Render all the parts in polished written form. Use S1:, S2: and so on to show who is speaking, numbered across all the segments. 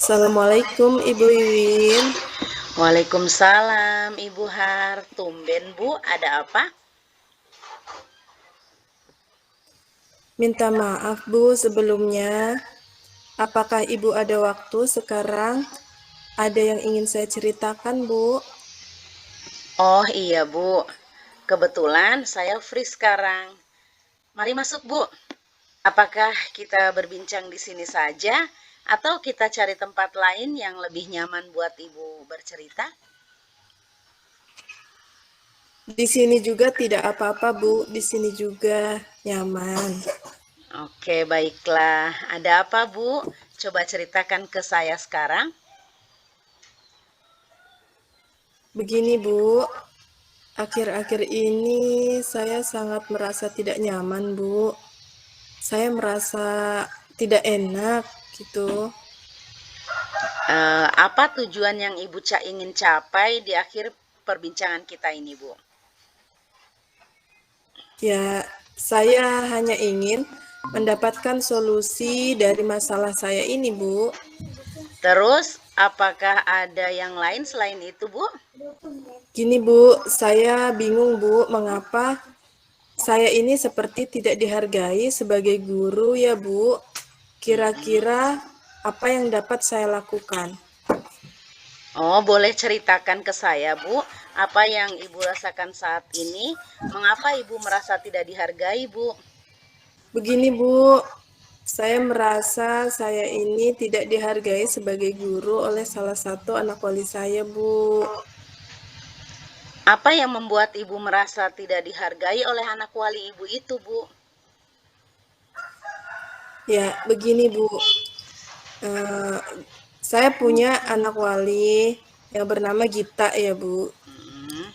S1: Assalamualaikum Ibu Iwin.
S2: Waalaikumsalam Ibu Har. Tumben Bu, ada apa?
S1: Minta maaf Bu sebelumnya. Apakah Ibu ada waktu sekarang? Ada yang ingin saya ceritakan Bu?
S2: Oh iya Bu, kebetulan saya free sekarang. Mari masuk Bu. Apakah kita berbincang di sini saja atau kita cari tempat lain yang lebih nyaman buat Ibu bercerita?
S1: Di sini juga tidak apa-apa Bu, di sini juga nyaman.
S2: Oke, baiklah. Ada apa Bu? Coba ceritakan ke saya sekarang.
S1: Begini Bu, akhir-akhir ini saya sangat merasa tidak nyaman Bu. Saya merasa tidak enak gitu.
S2: Apa tujuan yang Ibu ingin capai di akhir perbincangan kita ini Bu?
S1: Ya, saya hanya ingin mendapatkan solusi dari masalah saya ini Bu.
S2: Terus, apakah ada yang lain selain itu, Bu?
S1: Gini Bu, saya bingung Bu, mengapa saya ini seperti tidak dihargai sebagai guru ya Bu. Kira-kira apa yang dapat saya lakukan?
S2: Oh, boleh ceritakan ke saya, Bu, apa yang Ibu rasakan saat ini? Mengapa Ibu merasa tidak dihargai, Bu?
S1: Begini Bu, saya merasa saya ini tidak dihargai sebagai guru oleh salah satu anak wali saya Bu.
S2: Apa yang membuat Ibu merasa tidak dihargai oleh anak wali Ibu itu, Bu?
S1: Ya, begini Bu, eh, saya punya anak wali yang bernama Gita ya Bu.
S2: Hmm,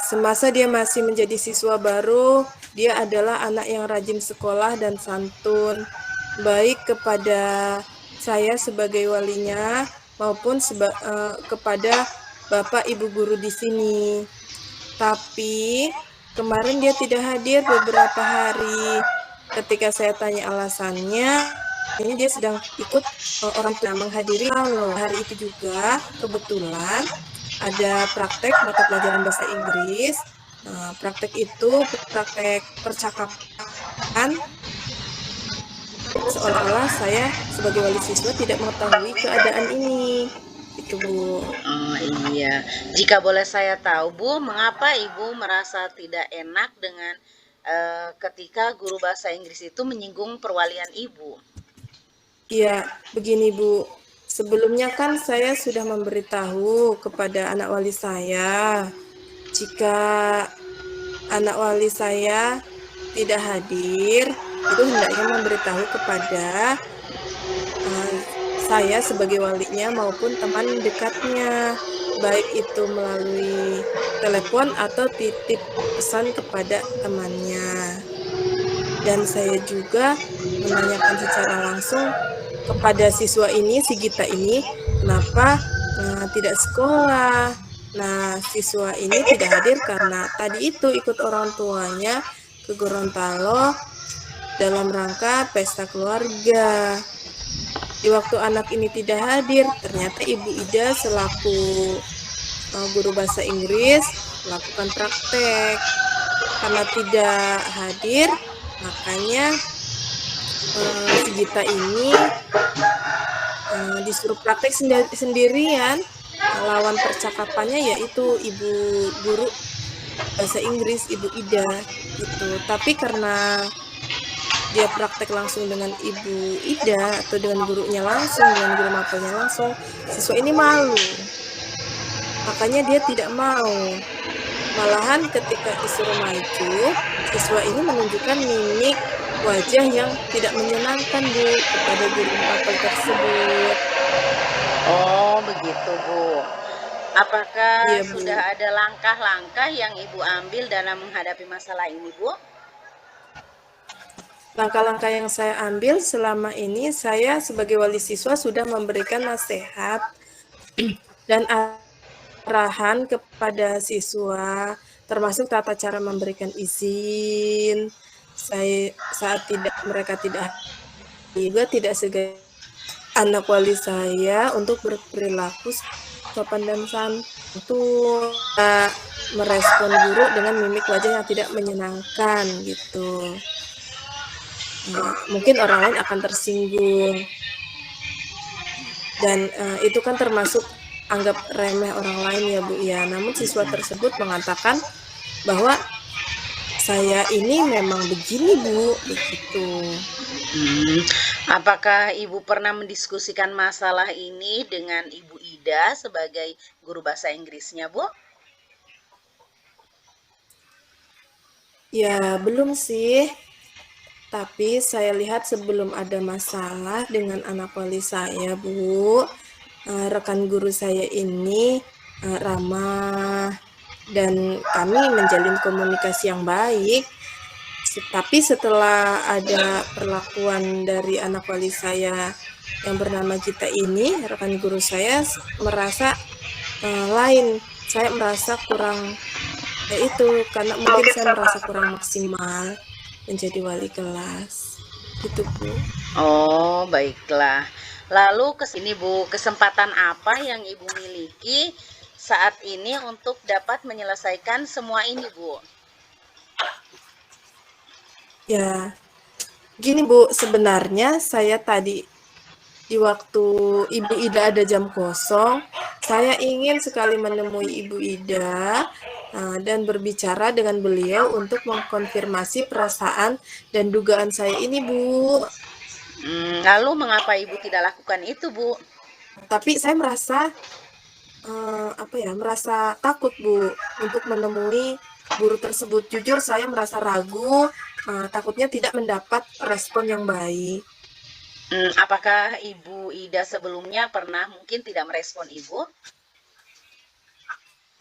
S1: Semasa dia masih menjadi siswa baru, dia adalah anak yang rajin sekolah dan santun, baik kepada saya sebagai walinya maupun kepada Bapak Ibu guru di sini. Tapi kemarin dia tidak hadir beberapa hari. Ketika saya tanya alasannya, ini dia sedang ikut orang tua menghadiri hari itu juga kebetulan ada praktek mata pelajaran bahasa Inggris. Praktek itu praktek percakapan, seolah-olah saya sebagai wali siswa tidak mengetahui keadaan ini. Itu Bu.
S2: oh iya. Jika boleh saya tahu, Bu, mengapa Ibu merasa tidak enak dengan ketika guru bahasa Inggris itu menyinggung perwalian Ibu?
S1: Ya, begini Bu. Sebelumnya kan saya sudah memberitahu kepada anak wali saya jika anak wali saya tidak hadir, itu hendaknya memberitahu kepada saya sebagai walinya maupun teman dekatnya, baik itu melalui telepon atau titip pesan kepada temannya. Dan saya juga menanyakan secara langsung kepada siswa ini, si Gita ini, kenapa tidak sekolah. Nah, siswa ini tidak hadir karena tadi itu ikut orang tuanya ke Gorontalo dalam rangka pesta keluarga. Di waktu anak ini tidak hadir, ternyata Ibu Ida selaku guru bahasa Inggris melakukan praktek. Karena tidak hadir, makanya si Gita ini disuruh praktek sendirian. Lawan percakapannya yaitu ibu guru bahasa Inggris, Ibu Ida gitu. Tapi karena dia praktek langsung dengan Ibu Ida atau dengan gurunya langsung, dengan guru mapelnya langsung, siswa ini malu. Makanya dia tidak mau. Malahan ketika disuruh maju, siswa ini menunjukkan mimik wajah yang tidak menyenangkan Bu kepada guru mapel tersebut.
S2: Oh, begitu, Bu. Apakah
S1: Iya Bu.
S2: sudah ada langkah-langkah yang Ibu ambil dalam menghadapi masalah ini, Bu?
S1: Langkah-langkah yang saya ambil selama ini, saya sebagai wali siswa sudah memberikan nasihat dan arahan kepada siswa, termasuk tata cara memberikan izin. Saya saat mereka tidak juga tidak segera anak wali saya untuk berperilaku sopan dan santun, merespon guru dengan mimik wajah yang tidak menyenangkan gitu. Mungkin orang lain akan tersinggung. Dan itu kan termasuk anggap remeh orang lain ya Bu ya. Namun siswa tersebut mengatakan bahwa saya ini memang begini Bu, begitu.
S2: Apakah Ibu pernah mendiskusikan masalah ini dengan Ibu Ida sebagai guru bahasa Inggrisnya, Bu?
S1: Ya, belum sih. Tapi saya lihat sebelum ada masalah dengan anak wali saya, Bu, rekan guru saya ini ramah dan kami menjalin komunikasi yang baik. Tapi setelah ada perlakuan dari anak wali saya yang bernama Gita ini, rekan guru saya merasa lain. Saya merasa kurang, ya itu karena mungkin saya merasa kurang maksimal menjadi wali kelas. Gitu, Bu.
S2: Oh, baiklah. Lalu kesini Bu, kesempatan apa yang Ibu miliki saat ini untuk dapat menyelesaikan semua ini, Bu?
S1: Ya, gini Bu, sebenarnya saya tadi di waktu Ibu Ida ada jam kosong, saya ingin sekali menemui Ibu Ida dan berbicara dengan beliau untuk mengkonfirmasi perasaan dan dugaan saya ini, Bu.
S2: Lalu mengapa Ibu tidak lakukan itu, Bu?
S1: Tapi saya merasa merasa takut, Bu, untuk menemui guru tersebut. Jujur saya merasa ragu, takutnya tidak mendapat respon yang baik.
S2: Apakah Ibu Ida sebelumnya pernah mungkin tidak merespon Ibu?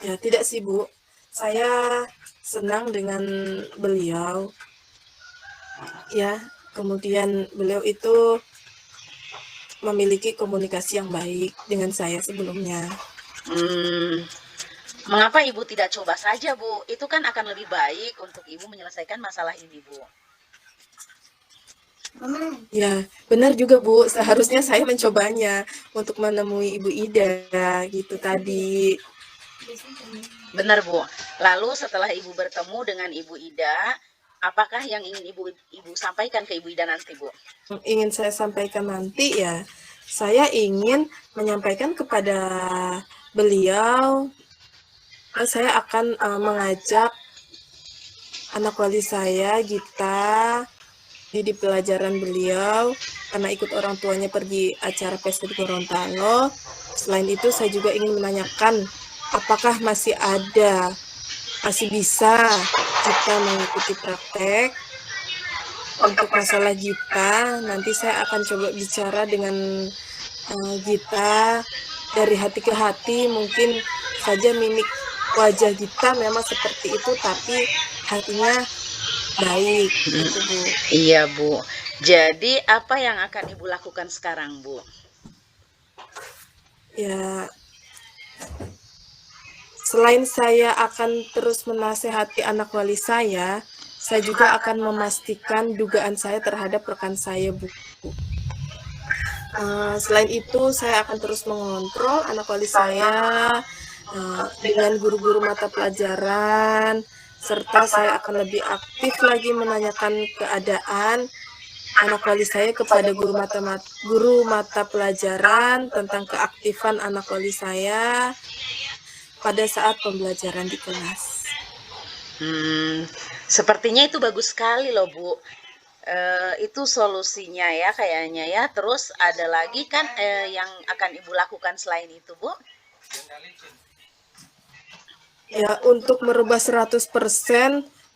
S1: Ya, tidak sih, Bu. Saya senang dengan beliau. Ya, kemudian beliau itu memiliki komunikasi yang baik dengan saya sebelumnya.
S2: Mengapa Ibu tidak coba saja, Bu? Itu kan akan lebih baik untuk Ibu menyelesaikan masalah ini, Bu.
S1: Ya, benar juga, Bu. Seharusnya saya mencobanya untuk menemui Ibu Ida gitu tadi.
S2: Benar, Bu. Lalu setelah Ibu bertemu dengan Ibu Ida, apakah yang ingin Ibu sampaikan ke Ibu Ida nanti, Bu?
S1: Ingin saya sampaikan nanti ya, saya ingin menyampaikan kepada beliau, saya akan mengajak anak wali saya, Gita, di pelajaran beliau, karena ikut orang tuanya pergi acara pesta di Gorontalo. Selain itu, saya juga ingin menanyakan apakah masih bisa kita mengikuti praktek. Untuk masalah Gita, nanti saya akan coba bicara dengan Gita dari hati ke hati. Mungkin saja mimik wajah Gita memang seperti itu, tapi hatinya baik, gitu, Bu.
S2: Iya, Bu. Jadi apa yang akan Ibu lakukan sekarang, Bu?
S1: Ya, selain saya akan terus menasehati anak wali saya juga akan memastikan dugaan saya terhadap rekan saya, Bu. Selain itu, saya akan terus mengontrol anak wali saya dengan guru-guru mata pelajaran, serta saya akan lebih aktif lagi menanyakan keadaan anak wali saya kepada guru mata pelajaran tentang keaktifan anak wali saya pada saat pembelajaran di kelas.
S2: Sepertinya itu bagus sekali loh, Bu. Itu solusinya ya kayaknya ya. Terus ada lagi kan yang akan Ibu lakukan selain itu, Bu?
S1: Ya, untuk merubah 100%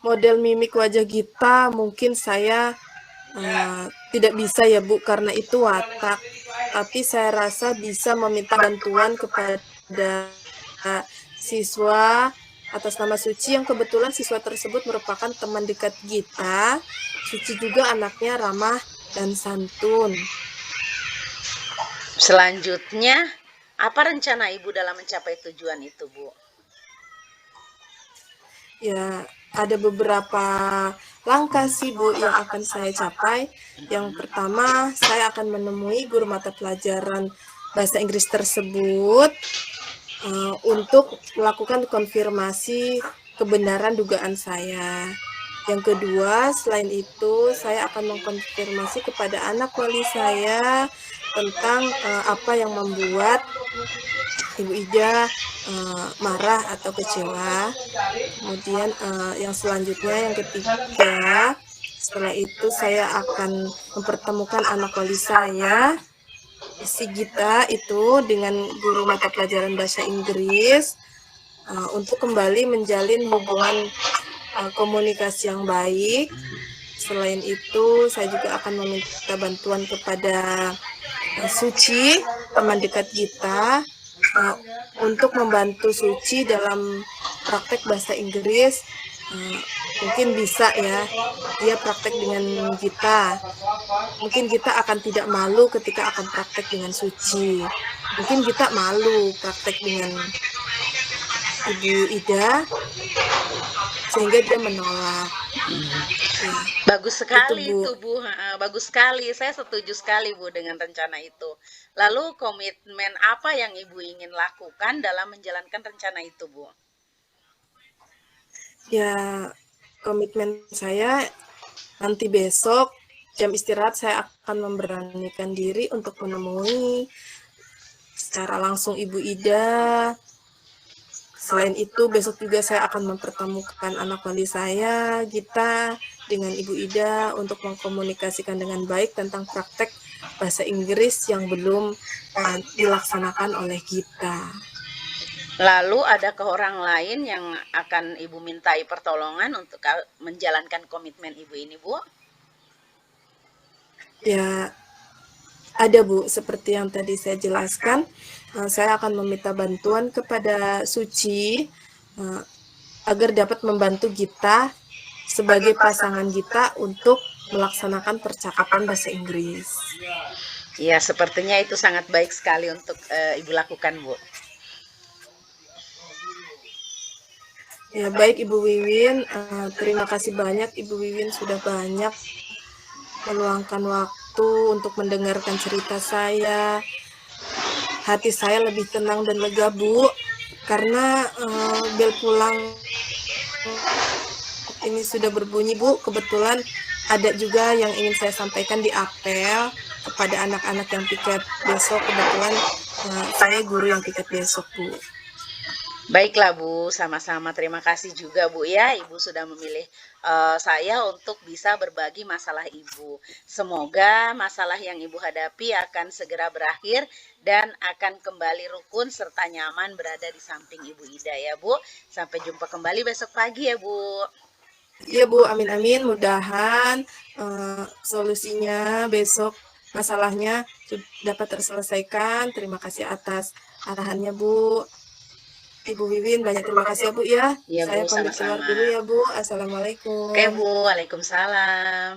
S1: model mimik wajah Gita mungkin saya tidak bisa ya, Bu, karena itu watak. Tapi saya rasa bisa meminta bantuan kepada siswa atas nama Suci, yang kebetulan siswa tersebut merupakan teman dekat Gita. Suci juga anaknya ramah dan santun.
S2: Selanjutnya, apa rencana Ibu dalam mencapai tujuan itu, Bu?
S1: Ya, ada beberapa langkah sih Bu yang akan saya capai. Yang pertama, saya akan menemui guru mata pelajaran bahasa Inggris tersebut untuk melakukan konfirmasi kebenaran dugaan saya. Yang kedua, selain itu, saya akan mengkonfirmasi kepada anak wali saya tentang apa yang membuat Ibu Ida marah atau kecewa. Kemudian yang selanjutnya, yang ketiga, setelah itu saya akan mempertemukan anak wali saya, si Gita itu, dengan guru mata pelajaran bahasa Inggris untuk kembali menjalin hubungan komunikasi yang baik. Selain itu, saya juga akan meminta bantuan kepada Suci, teman dekat kita, untuk membantu Suci dalam praktek bahasa Inggris. Mungkin bisa ya, dia praktek dengan kita. Mungkin kita akan tidak malu ketika akan praktek dengan Suci. Mungkin kita malu praktek dengan Ibu Ida, sehingga dia menolak. Ya,
S2: Bagus sekali
S1: Bu.
S2: itu Bu, bagus sekali. Saya setuju sekali Bu dengan rencana itu. Lalu komitmen apa yang Ibu ingin lakukan dalam menjalankan rencana itu Bu?
S1: Ya, komitmen saya nanti besok jam istirahat saya akan memberanikan diri untuk menemui secara langsung Ibu Ida. Selain itu, besok juga saya akan mempertemukan anak wali saya, Gita, dengan Ibu Ida untuk mengkomunikasikan dengan baik tentang praktek bahasa Inggris yang belum dilaksanakan oleh Gita.
S2: Lalu adakah orang lain yang akan Ibu mintai pertolongan untuk menjalankan komitmen Ibu ini Bu?
S1: Ya, ada Bu, seperti yang tadi saya jelaskan, saya akan meminta bantuan kepada Suci agar dapat membantu Gita sebagai pasangan Gita untuk melaksanakan percakapan bahasa Inggris.
S2: Ya, sepertinya itu sangat baik sekali untuk Ibu lakukan Bu.
S1: Ya, baik Ibu Wiwin, terima kasih banyak Ibu Wiwin sudah banyak meluangkan waktu untuk mendengarkan cerita saya. Hati saya lebih tenang dan lega Bu, karena bel pulang ini sudah berbunyi Bu. Kebetulan ada juga yang ingin saya sampaikan di apel kepada anak-anak yang piket besok. Kebetulan saya guru yang piket besok Bu.
S2: Baiklah Bu, sama-sama terima kasih juga Bu ya, Ibu sudah memilih saya untuk bisa berbagi masalah Ibu. Semoga masalah yang Ibu hadapi akan segera berakhir dan akan kembali rukun serta nyaman berada di samping Ibu Ida ya Bu. Sampai jumpa kembali besok pagi ya Bu.
S1: Iya Bu, amin-amin, mudahan solusinya besok masalahnya dapat terselesaikan. Terima kasih atas arahannya Bu. Ibu Wiwin, banyak terima kasih ya Bu ya.
S2: Iya
S1: Saya
S2: Bu,
S1: pamit keluar
S2: sama-sama.
S1: dulu ya Bu.
S2: Oke
S1: Assalamualaikum.
S2: Bu, waalaikumsalam.